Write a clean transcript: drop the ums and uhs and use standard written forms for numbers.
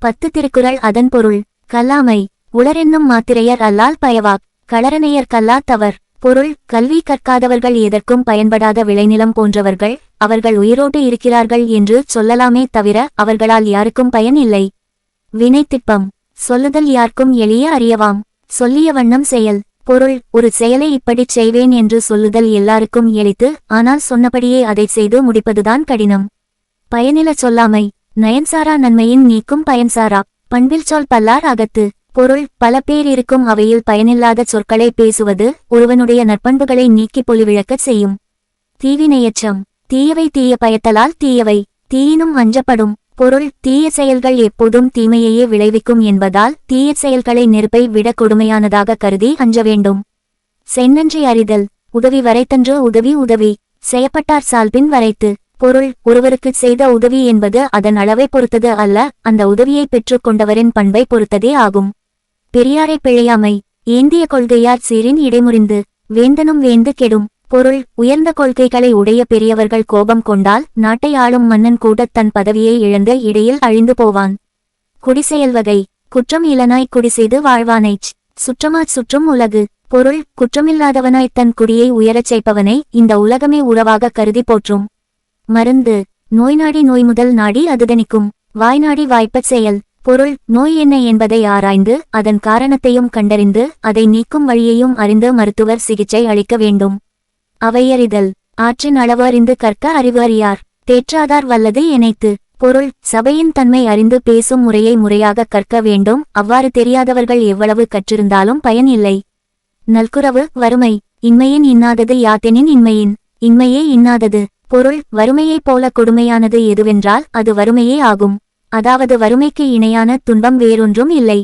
10 திருக்குறள் அதன் பொருள். கல்லாமை உளரென்னும் மாத்திரையர் அல்லால் பயவாக் களரனையர் கல்லா தவர். பொருள்: கல்வி கற்காதவர்கள் எதற்கும் பயன்படாத விளைநிலம் போன்றவர்கள். அவர்கள் உயிரோடு இருக்கிறார்கள் என்று சொல்லலாமே தவிர அவர்களால் யாருக்கும் பயன் இல்லை. வினைத்திட்பம் சொல்லுதல் யார்க்கும் எளிய அறியவாம், சொல்லிய வண்ணம் செயல். பொருள்: ஒரு செயலை இப்படிச் செய்வேன் என்று சொல்லுதல் எல்லாருக்கும் எளிது, ஆனால் சொன்னபடியே அதை செய்து முடிப்பதுதான் கடினம். பயனில சொல்லாமை நயன்சாரா நன்மையின் நீக்கும் பயன்சாரா. பண்பில் சொல் பல்லார் அகத்து. பொருள்: பல பேர் இருக்கும் அவையில் பயனில்லாத சொற்களை பேசுவது ஒருவனுடைய நற்பண்புகளை நீக்கி பொலிவிழக்கச் செய்யும். தீவினையச்சம் தீயவை தீய பயத்தலால் தீயவை தீயினும் அஞ்சப்படும். பொருள்: தீய செயல்கள் எப்போதும் தீமையையே விளைவிக்கும் என்பதால் தீய செயல்களை நெருப்பை விட கொடுமையானதாக கருதி அஞ்ச வேண்டும். செந்நன்றி அறிதல் உதவி வரைத்தன்று உதவி உதவி செய்யப்பட்டார் சால்பின் வரைத்து. பொருள்: ஒருவருக்கு செய்த உதவி என்பது அதன் அளவை பொறுத்தது அல்ல, அந்த உதவியை பெற்று கொண்டவரின் பண்பை பொறுத்ததே ஆகும். பெரியாரை பிழையாமை ஏந்திய கொள்கையார் சீரின் இடைமுறிந்து வேந்தனும் வேந்து கெடும். பொருள்: உயர்ந்த கொள்கைகளை உடைய பெரியவர்கள் கோபம் கொண்டால் நாட்டை ஆளும் மன்னன் கூட தன் பதவியை இழந்த இடையில் அழிந்து போவான். குடிசெயல்வகை குற்றம் இலனாய் குடிசெய்து வாழ்வானைச் சுற்றமாச் சுற்றும் உலகு. பொருள்: குற்றமில்லாதவனாய் தன் குடியை உயரச் செய்பவனை இந்த உலகமே உறவாக கருதி போற்றும். மருந்து நோய் நாடி நோய் முதல் நாடி அதுதணிக்கும். வாய்நாடி வாய்ப்பச் செயல். பொருள்: நோய் என்ன என்பதை ஆராய்ந்து அதன் காரணத்தையும் கண்டறிந்து அதை நீக்கும் வழியையும் அறிந்து மருத்துவர் சிகிச்சை அளிக்க வேண்டும். அவையறிதல் ஆற்றின் அளவு அறிந்து கற்க அறிவு அறியார் தேற்றாதார் வல்லது எனைத்து. பொருள்: சபையின் தன்மை அறிந்து பேசும் முறையை முறையாக கற்க வேண்டும். அவ்வாறு தெரியாதவர்கள் எவ்வளவு கற்றிருந்தாலும் பயன் இல்லை. நல்குரவு வறுமை இன்மையின் இன்னாதது யாத்தெனின் இன்மையின் இன்மையே இன்னாதது. பொருள்: வறுமையைப் போல கொடுமையானது எதுவென்றால் அது வறுமையே ஆகும். அதாவது வறுமைக்கு இணையான துன்பம் வேறொன்றும் இல்லை.